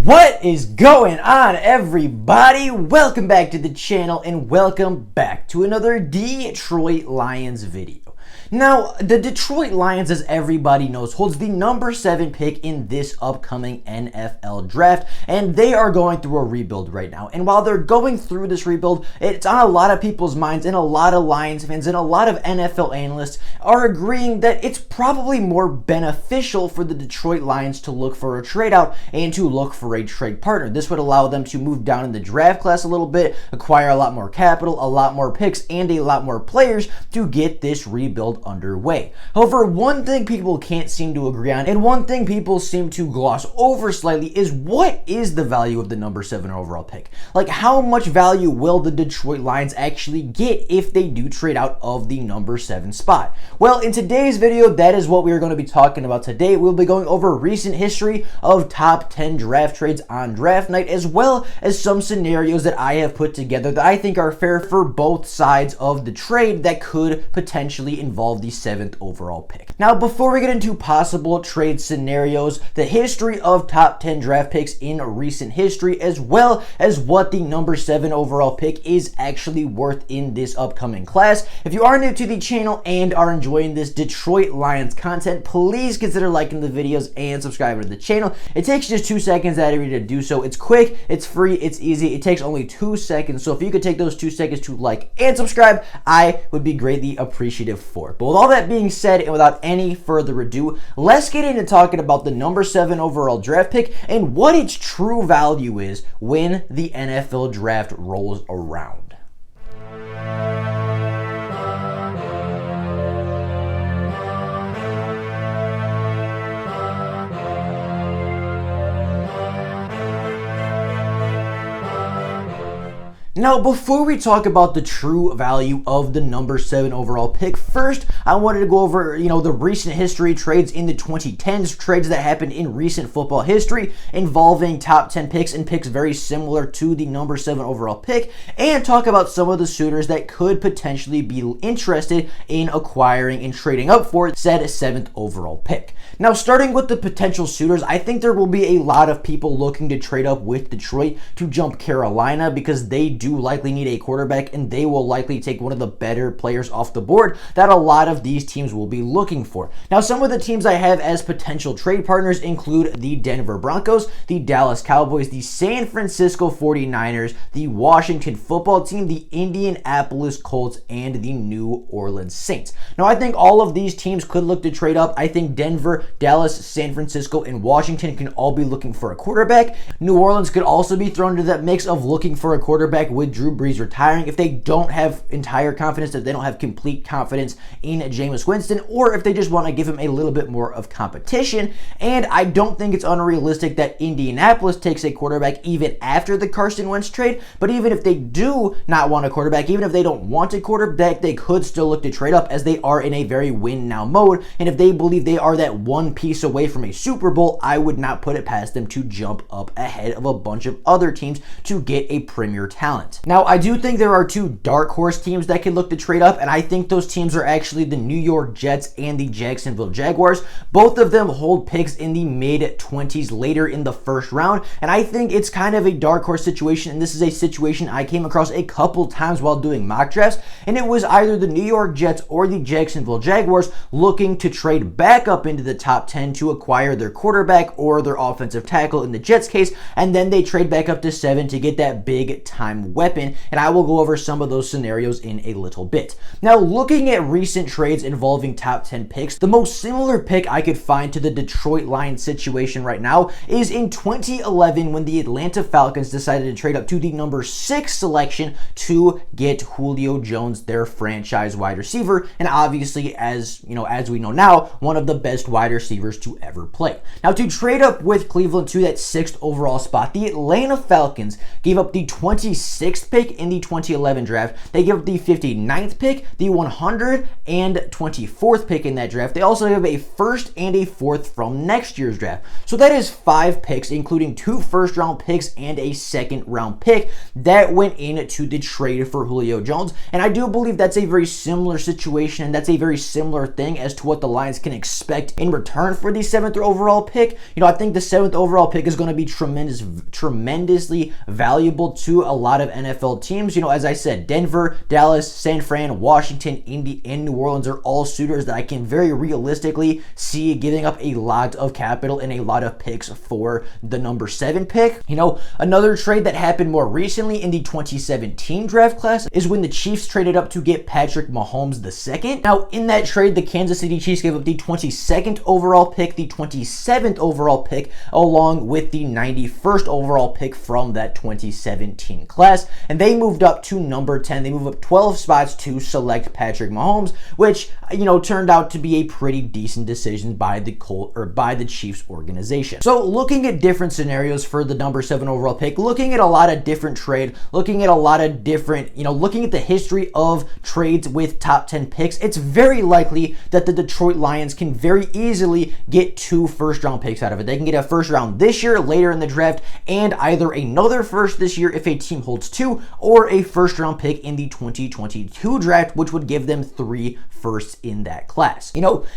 What is going on, everybody? Welcome back to the channel and welcome back to another Detroit Lions video. Now, the Detroit Lions, as everybody knows, holds the number 7 pick in this upcoming NFL draft, and they are going through a rebuild right now. And while they're going through this rebuild, it's on a lot of people's minds, and a lot of Lions fans and a lot of NFL analysts are agreeing that it's probably more beneficial for the Detroit Lions to look for a trade out and to look for a trade partner. This would allow them to move down in the draft class a little bit, acquire a lot more capital, a lot more picks, and a lot more players to get this rebuild underway. However, one thing people can't seem to agree on, and one thing people seem to gloss over slightly, is what is the value of the number 7 overall pick? Like, how much value will the Detroit Lions actually get if they do trade out of the number 7 spot? Well, in today's video, that is what we are going to be talking about today. We'll be going over recent history of top 10 draft trades on draft night, as well as some scenarios that I have put together that I think are fair for both sides of the trade that could potentially involve the 7th overall pick. Now, before we get into possible trade scenarios, the history of top 10 draft picks in recent history, as well as what the number 7 overall pick is actually worth in this upcoming class. If you are new to the channel and are enjoying this Detroit Lions content, please consider liking the videos and subscribing to the channel. It takes just 2 seconds out of you to do so. It's quick, it's free, it's easy. It takes only 2 seconds. So if you could take those 2 seconds to like and subscribe, I would be greatly appreciative for it. But with all that being said, and without any further ado, let's get into talking about the number 7 overall draft pick and what its true value is when the NFL draft rolls around. Now, before we talk about the true value of the number 7 overall pick, first, I wanted to go over, the recent history trades in the 2010s, trades that happened in recent football history involving top 10 picks and picks very similar to the number 7 overall pick, and talk about some of the suitors that could potentially be interested in acquiring and trading up for said 7th overall pick. Now, starting with the potential suitors, I think there will be a lot of people looking to trade up with Detroit to jump Carolina because they do likely need a quarterback, and they will likely take one of the better players off the board that a lot of these teams will be looking for. Now, some of the teams I have as potential trade partners include the Denver Broncos, the Dallas Cowboys, the San Francisco 49ers, the Washington football team, the Indianapolis Colts, and the New Orleans Saints. Now, I think all of these teams could look to trade up. I think Denver, Dallas, San Francisco, and Washington can all be looking for a quarterback. New Orleans could also be thrown into that mix of looking for a quarterback with Drew Brees retiring if they don't have entire confidence, if they don't have complete confidence in Jameis Winston, or if they just want to give him a little bit more of competition. And I don't think it's unrealistic that Indianapolis takes a quarterback even after the Carson Wentz trade, but even if they do not want a quarterback, even if they don't want a quarterback, they could still look to trade up as they are in a very win now mode. And if they believe they are that one piece away from a Super Bowl, I would not put it past them to jump up ahead of a bunch of other teams to get a premier talent. Now, I do think there are 2 dark horse teams that can look to trade up, and I think those teams are actually the New York Jets and the Jacksonville Jaguars. Both of them hold picks in the mid-20s later in the first round, and I think it's kind of a dark horse situation, and this is a situation I came across a couple times while doing mock drafts, and it was either the New York Jets or the Jacksonville Jaguars looking to trade back up into the top 10 to acquire their quarterback or their offensive tackle in the Jets case, and then they trade back up to 7 to get that big time weapon, and I will go over some of those scenarios in a little bit. Now, looking at recent trades involving top 10 picks, the most similar pick I could find to the Detroit Lions situation right now is in 2011 when the Atlanta Falcons decided to trade up to the number 6 selection to get Julio Jones, their franchise wide receiver, and obviously, as we know now, one of the best wide receivers to ever play. Now, to trade up with Cleveland to that 6th overall spot, the Atlanta Falcons gave up the 26th 56th pick in the 2011 draft. They give up the 59th pick, the 124th pick in that draft. They also have a first and a fourth from next year's draft. So that is 5 picks, including 2 first-round picks and a second-round pick that went into the trade for Julio Jones. And I do believe that's a very similar situation, and that's a very similar thing as to what the Lions can expect in return for the 7th overall pick. I think the 7th overall pick is going to be tremendously valuable to a lot of NFL teams. As I said, Denver, Dallas, San Fran, Washington, Indy, and New Orleans are all suitors that I can very realistically see giving up a lot of capital and a lot of picks for the number 7 pick. Another trade that happened more recently in the 2017 draft class is when the Chiefs traded up to get Patrick Mahomes II. Now, in that trade, the Kansas City Chiefs gave up the 22nd overall pick, the 27th overall pick, along with the 91st overall pick from that 2017 class, and they moved up to number 10. They moved up 12 spots to select Patrick Mahomes, which turned out to be a pretty decent decision by the Chiefs organization. So, looking at different scenarios for the number 7 overall pick, looking at a lot of different trade, looking at a lot of different, looking at the history of trades with top 10 picks, it's very likely that the Detroit Lions can very easily get 2 first-round picks out of it. They can get a first round this year, later in the draft, and either another first this year if a team holds 2, or a first-round pick in the 2022 draft, which would give them 3 firsts in that class.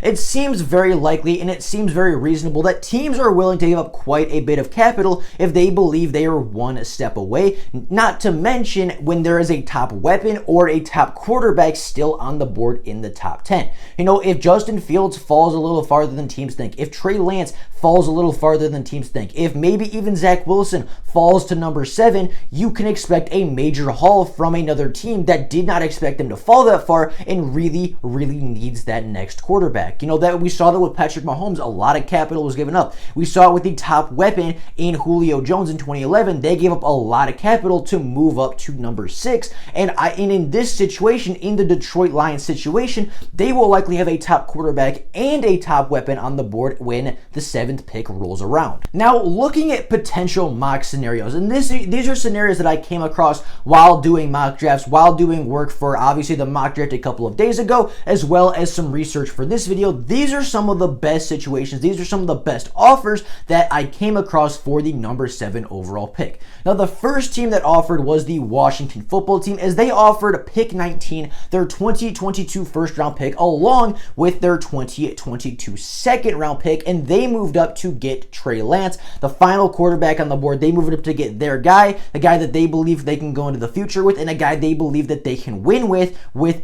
It seems very likely and it seems very reasonable that teams are willing to give up quite a bit of capital if they believe they are one step away, not to mention when there is a top weapon or a top quarterback still on the board in the top 10. If Justin Fields falls a little farther than teams think, if Trey Lance falls a little farther than teams think, if maybe even Zach Wilson falls to number 7, you can expect a major haul from another team that did not expect them to fall that far and really needs that next quarterback. That we saw that with Patrick Mahomes, a lot of capital was given up. We saw it with the top weapon in Julio Jones in 2011. They gave up a lot of capital to move up to number 6. And in this situation, in the Detroit Lions situation, they will likely have a top quarterback and a top weapon on the board when the 7th pick rolls around. Now, looking at potential mock scenarios, and these are scenarios that I came across while doing mock drafts, while doing work for obviously the mock draft a couple of days ago, as well as some research for this video. These are some of the best situations. These are some of the best offers that I came across for the number 7 overall pick. Now, the first team that offered was the Washington Football Team, as they offered pick 19, their 2022 first round pick, along with their 2022 second round pick, and they moved up to get Trey Lance, the final quarterback on the board. They moved up to get their guy, the guy that they believe they can go into the future with, and a guy they believe that they can win with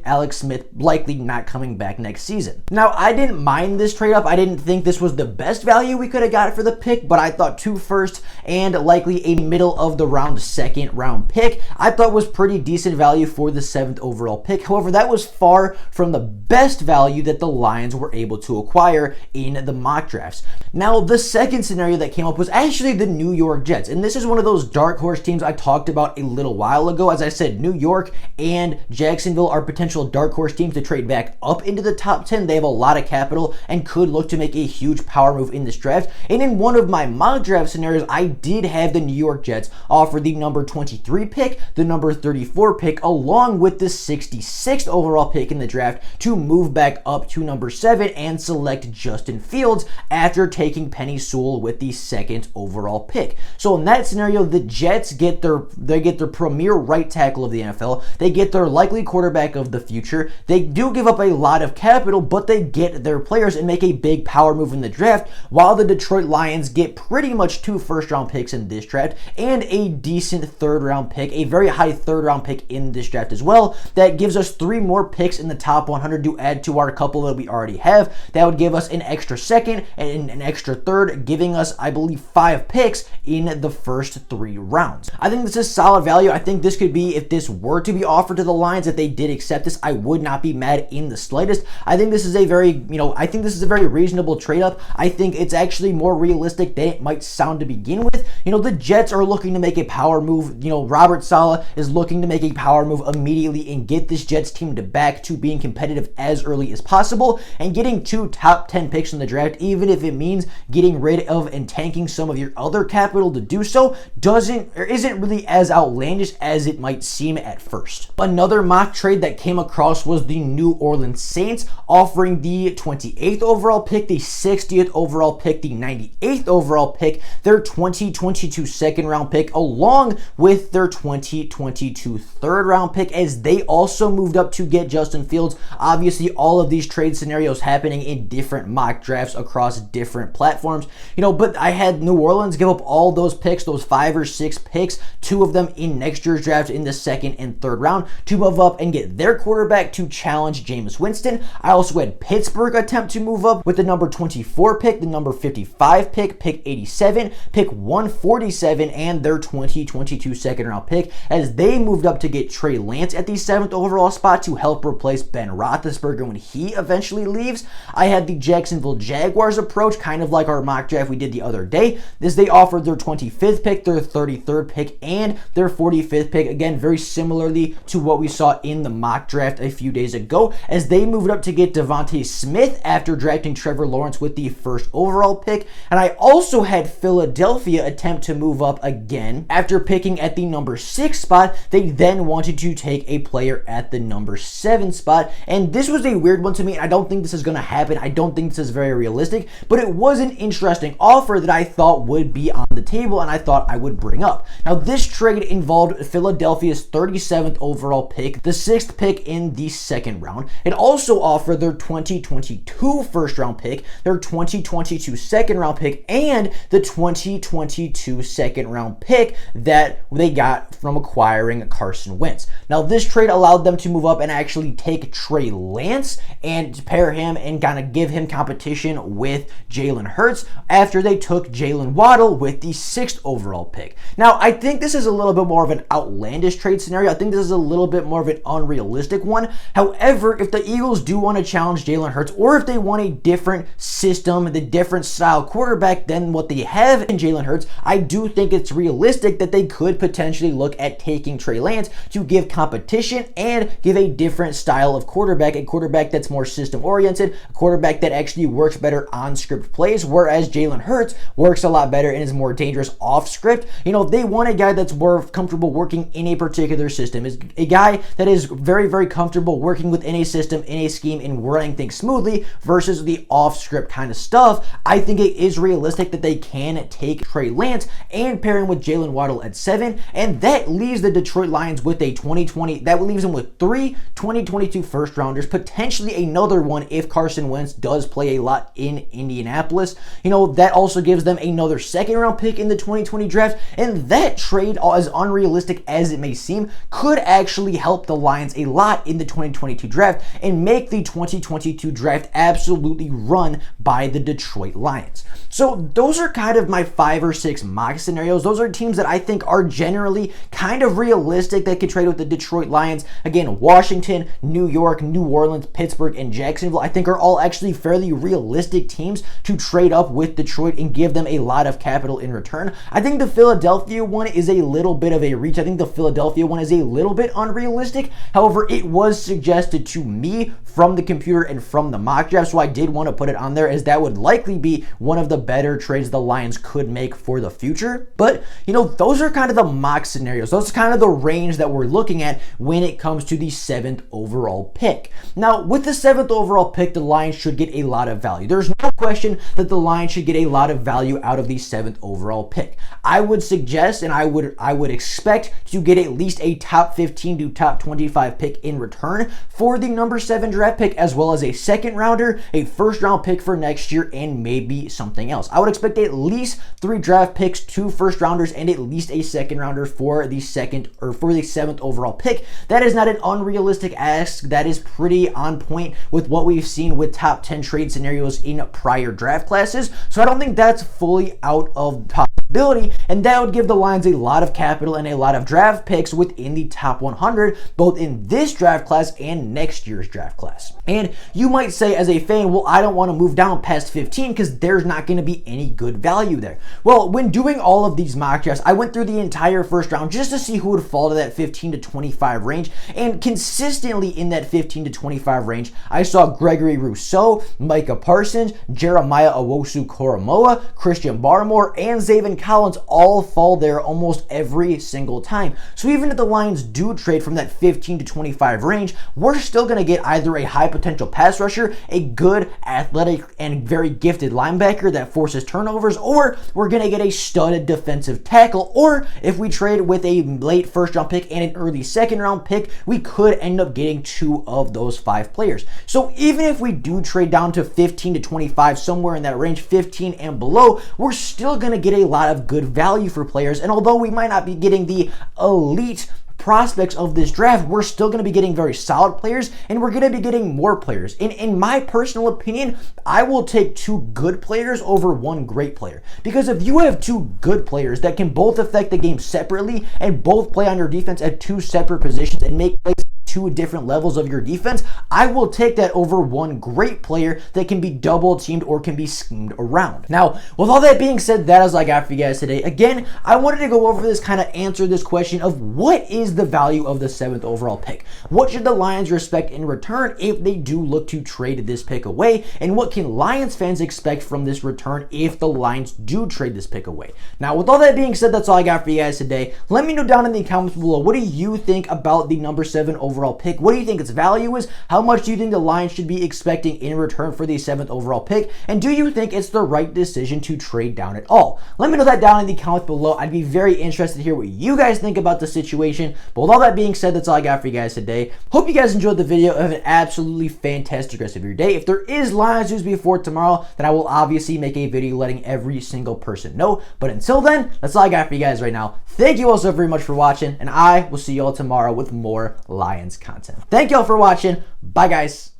Alex Smith likely not coming back next season. Now, I didn't mind this trade up. I didn't think this was the best value we could have got for the pick, but I thought 2 firsts and likely a middle of the round second round pick I thought was pretty decent value for the 7th overall pick. However, that was far from the best value that the Lions were able to acquire in the mock drafts. Now, the second scenario that came up was actually the New York Jets, and this is one of those dark horse teams I talked about a little while ago. As I said, New York and Jacksonville are potential dark horse teams to trade back up into the top 10. They have a lot of capital and could look to make a huge power move in this draft. And in one of my mock draft scenarios, I did have the New York Jets offer the number 23 pick, the number 34 pick, along with the 66th overall pick in the draft to move back up to number 7 and select Justin Fields after taking Penei Sewell with the 2nd overall pick. So in that scenario, the Jets get their premier right tackle of the NFL. They get their likely quarterback of the future. They do give up a lot of capital, but they get their players and make a big power move in the draft, while the Detroit Lions get pretty much 2 first-round picks in this draft and a decent 3rd-round pick, a very high 3rd-round pick in this draft as well. That gives us 3 more picks in the top 100 to add to our couple that we already have. That would give us an extra 2nd and an extra 3rd, giving us, I believe, 5 picks in the first 3 rounds. I think this is solid value. I think this could be, if this were to be offered to the Lions, if they did accept this, I would not be mad in the slightest. I think this is a very, very reasonable trade up. I think it's actually more realistic than it might sound to begin with. The Jets are looking to make a power move. Robert Saleh is looking to make a power move immediately and get this Jets team back to being competitive as early as possible, and getting 2 top 10 picks in the draft, even if it means getting rid of and tanking some of your other capital to do so isn't really as outlandish as it might seem at first. Another mock trade that came across was the New Orleans Saints offering the 28th overall pick, the 60th overall pick, the 98th overall pick, their 2022 second round pick, along with their 2022 third round pick, as they also moved up to get Justin Fields. Obviously, all of these trade scenarios happening in different mock drafts across different platforms, but I had New Orleans give up all those picks, those 5 or 6 picks, 2 of them in next year's draft in the second and third round, to move up and get their quarterback to challenge Jameis Winston. I also had Pittsburgh attempt to move up with the number 24 pick, the number 55 pick, pick 87, pick 147, and their 2022 second round pick, as they moved up to get Trey Lance at the 7th overall spot to help replace Ben Roethlisberger when he eventually leaves. I had the Jacksonville Jaguars approach, kind of like our mock draft we did the other day, as they offered their 25th pick, their 33rd pick, and their 45th pick, again very similarly to what we saw in the mock draft a few days ago, as they moved up to get Devontae Smith after drafting Trevor Lawrence with the 1st overall pick. And I also had Philadelphia attempt to move up again after picking at the number 6 spot. They then wanted to take a player at the number 7 spot, and this was a weird one to me. I don't think this is going to happen. I don't think this is very realistic, but it was an interesting offer that I thought would be on the table and I thought I would bring up. Now, this trade involved Philadelphia's 37th overall pick, the 6th pick in the second round. It also offered their 2022 first round pick, their 2022 second round pick, and the 2022 second round pick that they got from acquiring Carson Wentz. Now, this trade allowed them to move up and actually take Trey Lance and pair him and kind of give him competition with Jalen Hurts after they took Jalen Waddle with the 6th overall pick. Now, I think this is a little bit more of an outlandish trade scenario. I think this is a little bit more of an unrealistic one. However, if the Eagles do want to challenge Jalen Hurts, or if they want a different system, the different style quarterback than what they have in Jalen Hurts, I do think it's realistic that they could potentially look at taking Trey Lance to give competition and give a different style of quarterback, a quarterback that's more system oriented, a quarterback that actually works better on script plays, whereas Jalen Hurts works a lot better and is more dangerous off script. They want a guy that's more comfortable working in a particular system, is a guy that is very, very comfortable working within a system, in a scheme, and running things smoothly versus the off script kind of stuff. I think it is realistic that they can take Trey Lance and pair him with Jalen Waddle at 7, and that leaves the Detroit Lions with a 2020, that leaves them with 3 2022 first rounders, potentially another one if Carson Wentz does play a lot in Indianapolis. That also gives them another second round pick in the 2020 draft, and that trade, as unrealistic as it may seem, could actually help the Lions a lot in the 2022 draft and make the 2022 draft absolutely run by the Detroit Lions. So those are kind of my 5 or 6 mock scenarios. Those are teams that I think are generally kind of realistic that could trade with the Detroit Lions. Again, Washington, New York, New Orleans, Pittsburgh, and Jacksonville, I think are all actually fairly realistic teams to trade up with Detroit and give them a lot of capital in return. I think the Philadelphia one is a little bit of a reach. I think the Philadelphia one is a little bit unrealistic. However, it was suggested to me from the computer and from the mock draft, so I did want to put it on there, as that would likely be one of the better trades the Lions could make for the future. But, those are kind of the mock scenarios. Those are kind of the range that we're looking at when it comes to the 7th overall pick. Now, with the 7th overall pick, the Lions should get a lot of value. There's no question that the Lions should get a lot of value out of the 7th overall pick. I would suggest, and I would expect to get at least a top 15 to top 25 pick in return for the number 7 draft pick, as well as a second rounder, a first round pick for next year, and maybe something else. I would expect at least 3 draft picks, 2 first rounders, and at least a second rounder for the 7th overall pick. That is not an unrealistic ask. That is pretty on point with what we've seen with top 10 trade scenarios in prior draft classes. So I don't think that's fully out of ability, and that would give the Lions a lot of capital and a lot of draft picks within the top 100, both in this draft class and next year's draft class. And you might say as a fan, well, I don't want to move down past 15 because there's not going to be any good value there. Well, when doing all of these mock drafts, I went through the entire first round just to see who would fall to that 15 to 25 range, and consistently in that 15 to 25 range, I saw Gregory Rousseau, Micah Parsons, Jeremiah Owusu-Koramoah, Christian Barmore, and Zaven Collins all fall there almost every single time. So even if the Lions do trade from that 15 to 25 range, we're still going to get either a high potential pass rusher, a good athletic and very gifted linebacker that forces turnovers, or we're going to get a studded defensive tackle, or if we trade with a late first round pick and an early second round pick, we could end up getting 2 of those 5 players. So even if we do trade down to 15 to 25, somewhere in that range, 15 and below, we're still going to get a lot of good value for players. And although we might not be getting the elite prospects of this draft, we're still going to be getting very solid players, and we're going to be getting more players. In my personal opinion, I will take 2 good players over 1 great player, because if you have 2 good players that can both affect the game separately and both play on your defense at 2 separate positions and make plays 2 different levels of your defense, I will take that over 1 great player that can be double teamed or can be schemed around. Now, with all that being said, that is all I got for you guys today. Again, I wanted to go over this, kind of answer this question of what is the value of the 7th overall pick? What should the Lions respect in return if they do look to trade this pick away? And what can Lions fans expect from this return if the Lions do trade this pick away? Now, with all that being said, that's all I got for you guys today. Let me know down in the comments below, what do you think about the number 7 overall pick? What do you think its value is? How much do you think the Lions should be expecting in return for the 7th overall pick? And do you think it's the right decision to trade down at all? Let me know that down in the comments below. I'd be very interested to hear what you guys think about the situation. But with all that being said, that's all I got for you guys today. Hope you guys enjoyed the video. Have an absolutely fantastic rest of your day. If there is Lions news before tomorrow, then I will obviously make a video letting every single person know. But until then, that's all I got for you guys right now. Thank you all so very much for watching, and I will see you all tomorrow with more Lions content. Thank you all for watching. Bye, guys.